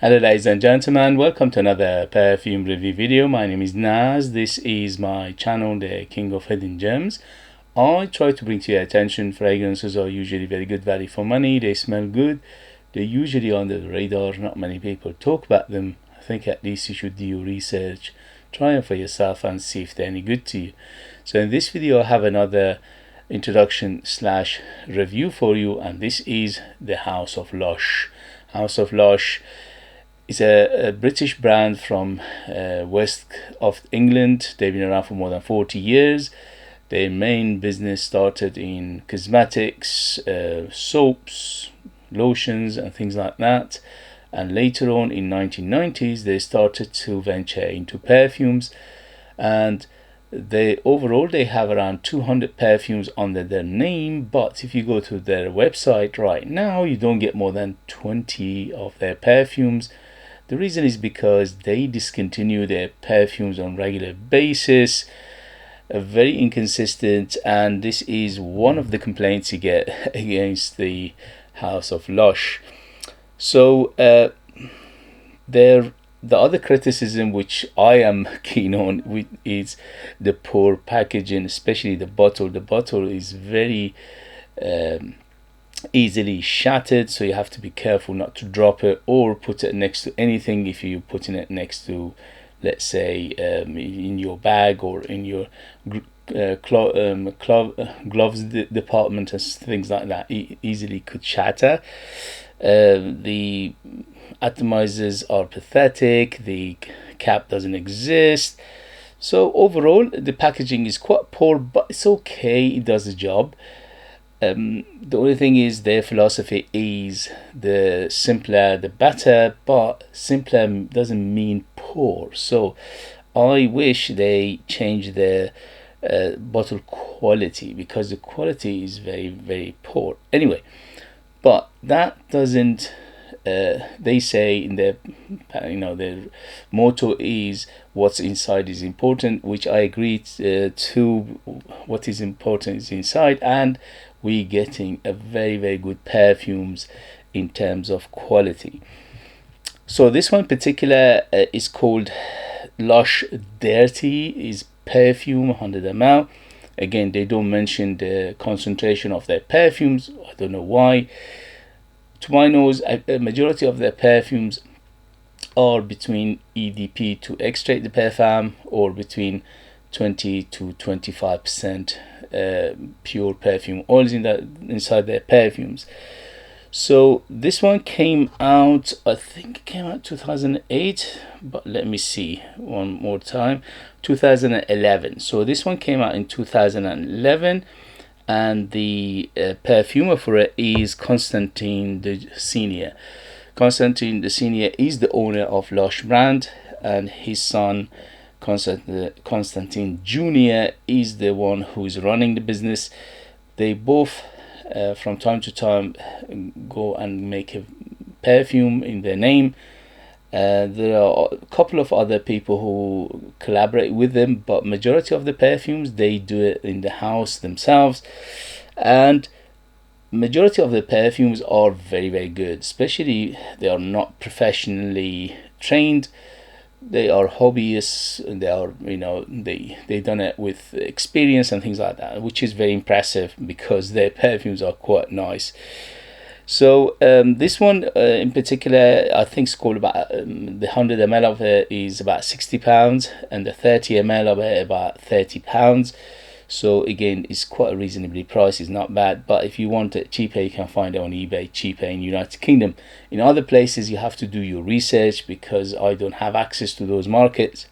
Hello ladies and gentlemen, welcome to another perfume review video. My name is Naz. This is my channel, the King of Hidden Gems. I try to bring to your attention fragrances are usually very good value for money. They smell good. They're usually under the radar. Not many people talk about them. I think at least you should do your research, try them for yourself and see if they're any good to you. So in this video I have another introduction slash review for you, and this is the House of Lush. House of Lush is a British brand from west of England. They've been around for more than 40 years. Their main business started in cosmetics, soaps, lotions and things like that, and later on in 1990s they started to venture into perfumes, and overall they have around 200 perfumes under their name. But if you go to their website right now, you don't get more than 20 of their perfumes. The reason is because they discontinue their perfumes on regular basis, very inconsistent, and this is one of the complaints you get against the House of Lush. So the other criticism which I am keen on is the poor packaging, especially the bottle. The bottle is very easily shattered, so you have to be careful not to drop it or put it next to anything. If you're putting it next to, let's say, in your bag or in your gloves department and things like that, easily could shatter. The atomizers are pathetic, the cap doesn't exist. So overall the packaging is quite poor, but it's okay, it does the job. The only thing is their philosophy is the simpler the better, but simpler doesn't mean poor. So I wish they change their bottle quality, because the quality is very, very poor. Anyway, but that doesn't they say in their their motto is what's inside is important, which I agree to. What is important is inside, and we're getting a very, very good perfumes in terms of quality. So this one in particular is called Lush Dirty Perfume 100ml. Again, they don't mention the concentration of their perfumes. I don't know why. To my nose, a majority of their perfumes are between EDP to extrait de parfum, or between 20 to 25% pure perfume oils inside their perfumes. So this one came out, I think it came out 2008, but let me see one more time, 2011. So this one came out in 2011, and the perfumer for it is Constantine the Senior. Constantine the Senior is the owner of Lush brand, and his son Constantine Jr. is the one who is running the business. They both from time to time go and make a perfume in their name. There are a couple of other people who collaborate with them, but majority of the perfumes they do it in the house themselves, and majority of the perfumes are very, very good. Especially they are not professionally trained, they are hobbyists, and they are, they done it with experience and things like that, which is very impressive because their perfumes are quite nice. So this one in particular, I think it's called about the 100ml of it is about £60, and the 30ml of it about £30. So again, it's quite reasonably priced. It's not bad, but if you want it cheaper, you can find it on eBay cheaper in United Kingdom. In other places you have to do your research, because I don't have access to those markets,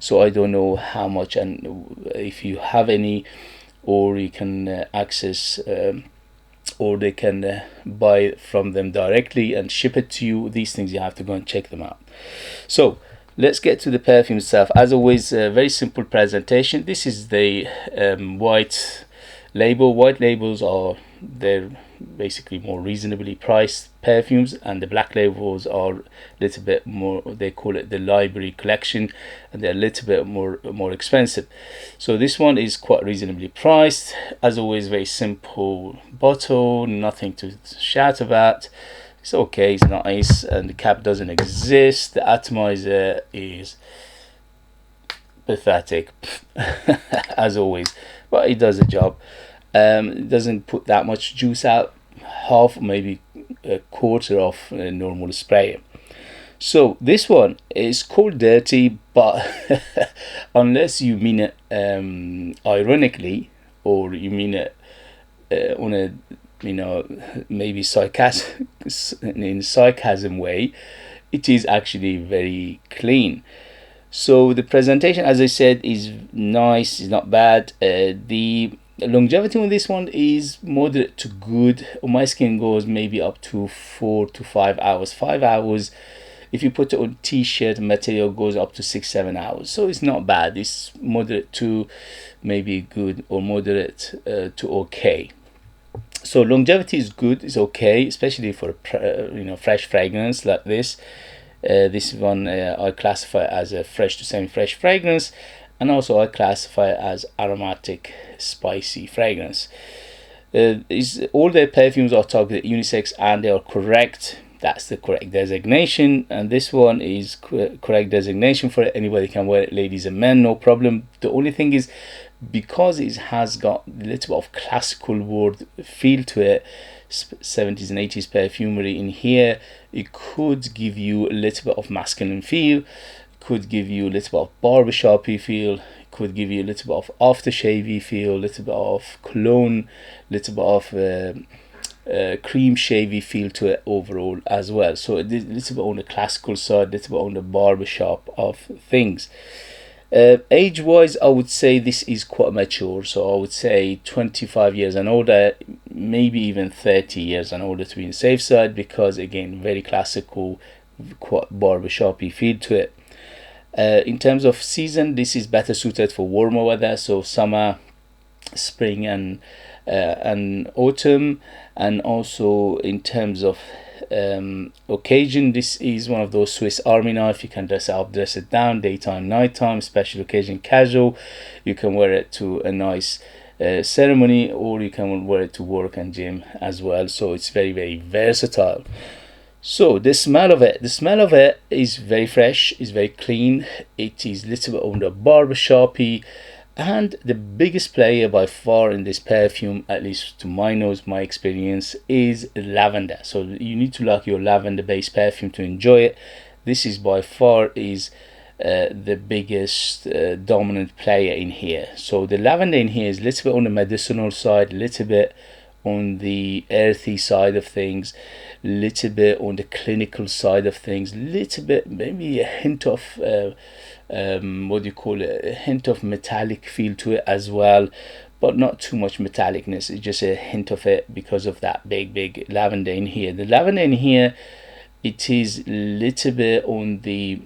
so I don't know how much, and if you have any, or you can access or they can buy from them directly and ship it to you. These things you have to go and check them out. So let's get to the perfume itself. As always, very simple presentation. This is the white label. White labels are, they're basically more reasonably priced perfumes, and the black labels are a little bit more, they call it the library collection, and they're a little bit more expensive. So this one is quite reasonably priced. As always, very simple bottle, nothing to shout about. It's okay, it's nice, and the cap doesn't exist. The atomizer is pathetic as always, but it does the job. It doesn't put that much juice out, half, maybe a quarter of a normal spray. So this one is called dirty, but unless you mean it ironically, or you mean it on a, you know, maybe sarcasm way, it is actually very clean. So the presentation, as I said, is nice, is not bad. The longevity on this one is moderate to good. On my skin goes maybe up to 4 to 5 hours. 5 hours, if you put it on t-shirt material, goes up to 6-7 hours. So it's not bad. It's moderate to maybe good, or moderate to okay. So longevity is good, it's okay, especially for fresh fragrance like this. This one I classify as a fresh to semi-fresh fragrance, and also I classify it as aromatic spicy fragrance. All their perfumes are targeted unisex, and they are correct. That's the correct designation, and this one is correct designation for it. Anybody can wear it, ladies and men, no problem. The only thing is, because it has got a little bit of classical world feel to it, 70s and 80s perfumery in here, it could give you a little bit of masculine feel, could give you a little bit of barbershop-y feel, could give you a little bit of aftershave-y feel, a little bit of cologne, a little bit of cream shavy feel to it overall as well. So a little bit on the classical side, a little bit on the barbershop of things. Age wise, I would say this is quite mature, so I would say 25 years and older, maybe even 30 years and older to be on the safe side, because again, very classical, quite barbershop-y feel to it. In terms of season, this is better suited for warmer weather, so summer, spring, and autumn. And also in terms of occasion, this is one of those Swiss Army knife. You can dress it up, dress it down, daytime, nighttime, special occasion, casual. You can wear it to a nice ceremony, or you can wear it to work and gym as well. So it's very, very versatile. So the smell of it is very fresh, is very clean. It is a little bit on the barbershop-y. And the biggest player by far in this perfume, at least to my nose, my experience, is lavender. So you need to like your lavender based perfume to enjoy it. This is by far is the biggest dominant player in here. So the lavender in here is a little bit on the medicinal side, a little bit on the earthy side of things, a little bit on the clinical side of things, a little bit, maybe a hint of what do you call it, a hint of metallic feel to it as well, but not too much metallicness. It's just a hint of it because of that big lavender in here. The lavender in here, it is a little bit on the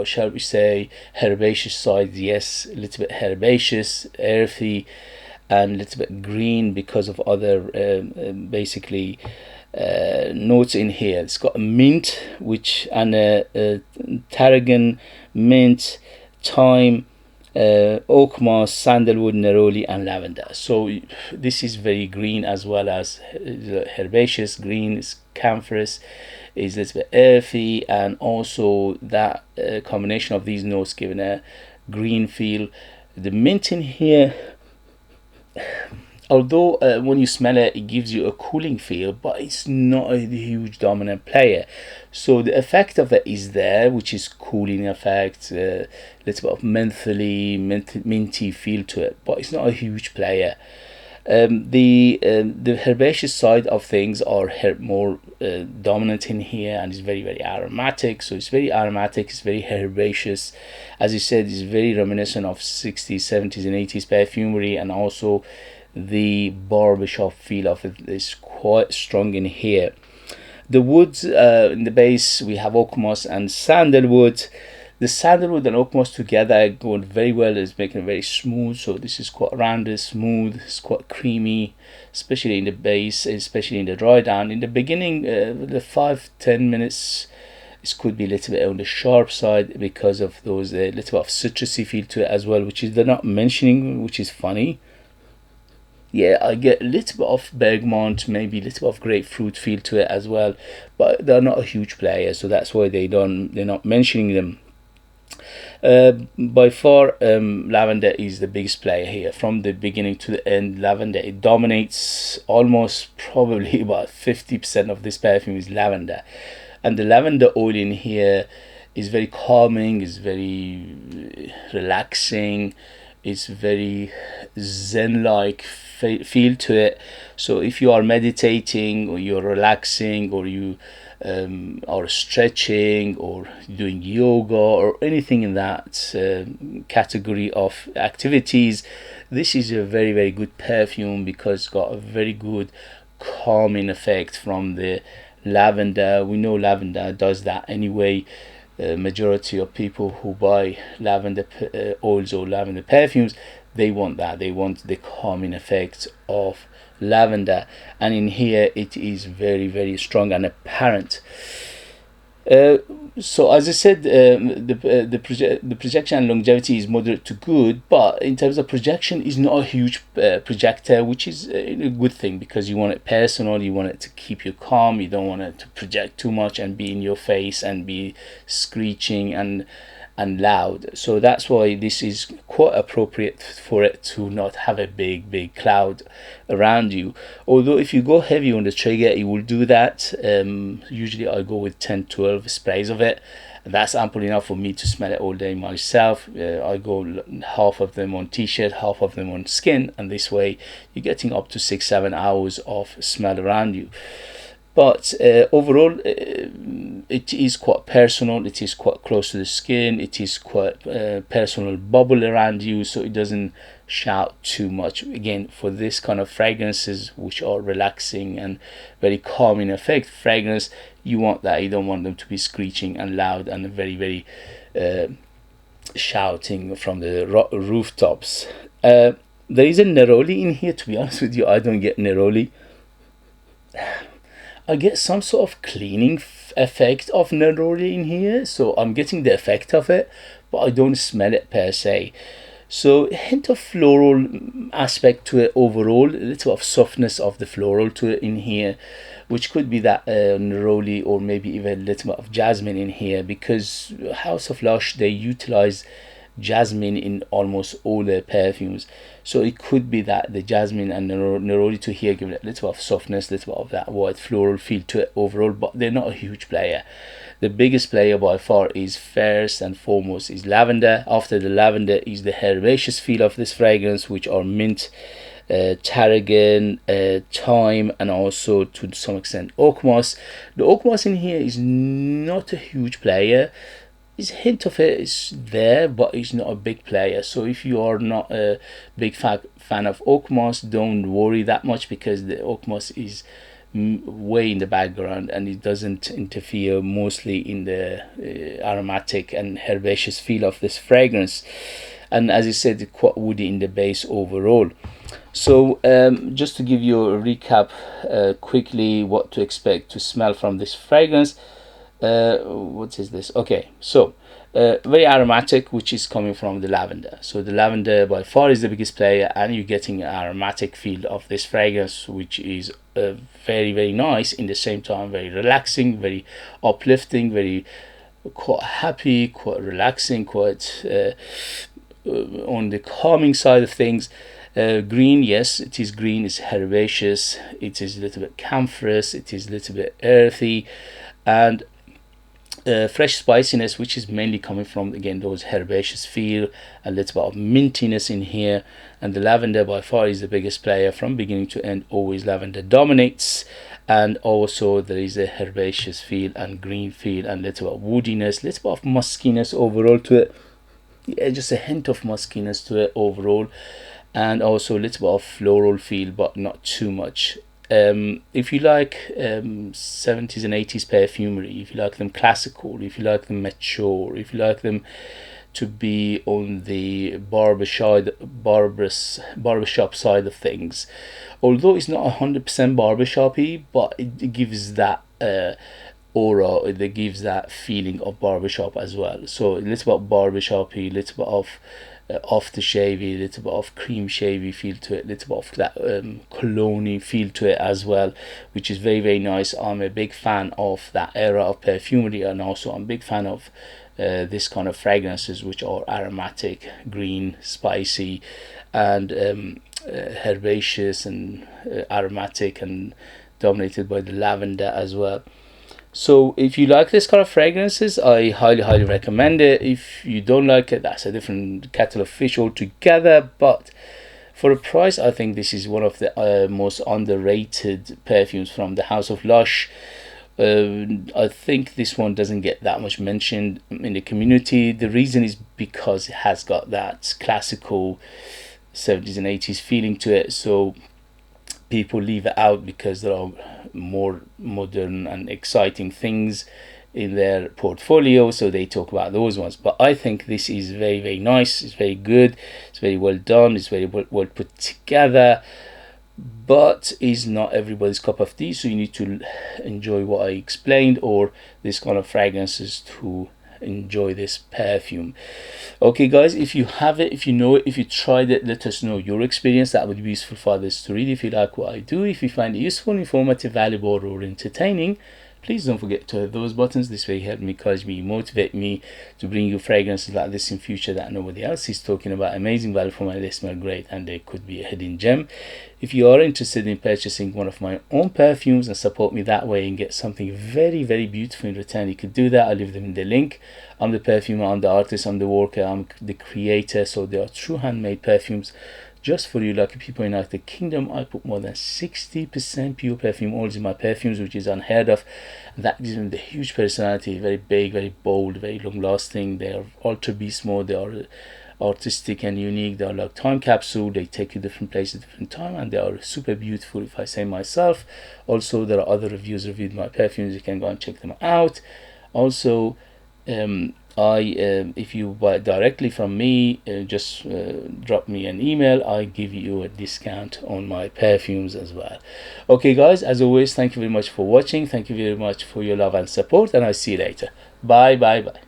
shall we say herbaceous side. Yes, a little bit herbaceous, earthy, and a little bit green because of other basically notes in here. It's got a mint, which, and a tarragon, mint, thyme, oak moss, sandalwood, neroli, and lavender. So this is very green, as well as herbaceous green. Is camphorous, is a little bit earthy, and also that combination of these notes giving a green feel. The mint in here, although when you smell it, it gives you a cooling feel, but it's not a huge dominant player. So the effect of it is there, which is cooling effect, a little bit of mentally minty feel to it, but it's not a huge player. The herbaceous side of things are more dominant in here, and it's very, very aromatic. So it's very aromatic, it's very herbaceous. As you said, it's very reminiscent of 60s, 70s, and 80s perfumery, and also the barbershop feel of it is quite strong in here. The woods in the base, we have oak moss and sandalwood. The sandalwood and oak moss together going very well, is making it very smooth. So this is quite rounded, smooth, it's quite creamy, especially in the base, especially in the dry down. In the beginning, the 5-10 minutes, this could be a little bit on the sharp side because of those little bit of citrusy feel to it as well, which is they're not mentioning, which is funny. Yeah, I get a little bit of bergamot, maybe a little bit of grapefruit feel to it as well, but they're not a huge player, so that's why they're not mentioning them. By far, lavender is the biggest player here. From the beginning to the end, lavender, it dominates. Almost probably about 50% of this perfume is lavender, and the lavender oil in here is very calming, is very relaxing, it's very zen-like feel to it. So if you are meditating, or you're relaxing, or you are stretching, or doing yoga, or anything in that category of activities, this is a very, very good perfume, because it's got a very good calming effect from the lavender. We know lavender does that anyway. Majority of people who buy lavender oils or lavender perfumes, they want that. They want the calming effect of lavender, and in here it is very, very strong and apparent. Uh, so as I said, the projection and longevity is moderate to good, but in terms of projection, is not a huge projector, which is a good thing, because you want it personal, you want it to keep you calm, you don't want it to project too much and be in your face and be screeching and loud. So that's why this is quite appropriate for it to not have a big cloud around you. Although if you go heavy on the trigger, it will do that. Usually I go with 10-12 sprays of it. That's ample enough for me to smell it all day myself. I go half of them on t-shirt, half of them on skin, and this way you're getting up to 6-7 hours of smell around you. But overall, it is quite personal, it is quite close to the skin, it is quite personal bubble around you, so it doesn't shout too much. Again, for this kind of fragrances, which are relaxing and very calming effect fragrance, you want that. You don't want them to be screeching and loud and very, very shouting from the rooftops. There is a neroli in here. To be honest with you, I don't get neroli. I get some sort of cleaning effect of neroli in here, so I'm getting the effect of it, but I don't smell it per se. So a hint of floral aspect to it overall, a little of softness of the floral to it in here, which could be that neroli, or maybe even a little bit of jasmine in here, because House of Lush, they utilize jasmine in almost all their perfumes, so it could be that the jasmine and neroli to here give it a little bit of softness, a little bit of that white floral feel to it overall, but they're not a huge player. The biggest player by far is, first and foremost, is lavender. After the lavender is the herbaceous feel of this fragrance, which are mint, tarragon, thyme, and also to some extent oak moss. The oak moss in here is not a huge player. His hint of it is there, but it's not a big player. So if you are not a big fan of oak moss, don't worry that much, because the oak moss is way in the background and it doesn't interfere mostly in the aromatic and herbaceous feel of this fragrance. And as I said, it's quite woody in the base overall. So just to give you a recap quickly what to expect to smell from this fragrance. What is this? Okay, so very aromatic, which is coming from the lavender. So the lavender by far is the biggest player, and you're getting an aromatic feel of this fragrance, which is very, very nice, in the same time very relaxing, very uplifting, very quite happy, quite relaxing, quite on the calming side of things. Green, yes, it is green, it's herbaceous, it is a little bit camphorous, it is a little bit earthy, and fresh spiciness, which is mainly coming from, again, those herbaceous feel, a little bit of mintiness in here. And the lavender by far is the biggest player from beginning to end. Always lavender dominates, and also there is a herbaceous feel and green feel and little bit of woodiness, little bit of muskiness overall to it. Yeah, just a hint of muskiness to it overall, and also a little bit of floral feel, but not too much. If you like 70s and 80s perfumery, if you like them classical, if you like them mature, if you like them to be on the barbershop side of things, although it's not 100% barbershop-y, but it gives that aura, it gives that feeling of barbershop as well. So a little bit barbershop-y, a little bit of aftershavey, a little bit of cream shavy feel to it, a little bit of that cologne feel to it as well, which is very, very nice. I'm a big fan of that era of perfumery, and also I'm a big fan of this kind of fragrances, which are aromatic, green, spicy, and herbaceous, and aromatic, and dominated by the lavender as well. So if you like this kind of fragrances, I highly, highly recommend it. If you don't like it, that's a different kettle of fish altogether. But for a price, I think this is one of the most underrated perfumes from the House of Lush. I think this one doesn't get that much mentioned in the community. The reason is because it has got that classical 70s and 80s feeling to it. So people leave it out because there are more modern and exciting things in their portfolio, so they talk about those ones. But I think this is very, very nice. It's very good, it's very well done, it's very well put together, but is not everybody's cup of tea. So you need to enjoy what I explained, or this kind of fragrances, to enjoy this perfume. Okay guys, if you have it, if you know it, if you tried it, let us know your experience. That would be useful for others to read. If you like what I do, if you find it useful, informative, valuable, or entertaining, please don't forget to hit those buttons. This way help me, encourage me, motivate me to bring you fragrances like this in future that nobody else is talking about. Amazing value for money, they smell great, and they could be a hidden gem. If you are interested in purchasing one of my own perfumes and support me that way and get something very, very beautiful in return, you could do that. I'll leave them in the link. I'm the perfumer, I'm the artist, I'm the worker, I'm the creator. So they are true handmade perfumes just for you lucky people in United Kingdom. I put more than 60% pure perfume oils in my perfumes, which is unheard of. That gives them the huge personality, very big, very bold, very long lasting. They are ultra beast mode, they are artistic and unique, they are like time capsule. They take you different places, different time, and they are super beautiful, if I say myself. Also, there are other reviews reviewed my perfumes, you can go and check them out. Also, if you buy directly from me, just drop me an email. I give you a discount on my perfumes as well. Okay guys, as always, thank you very much for watching. Thank you very much for your love and support, and I'll see you later. Bye bye bye.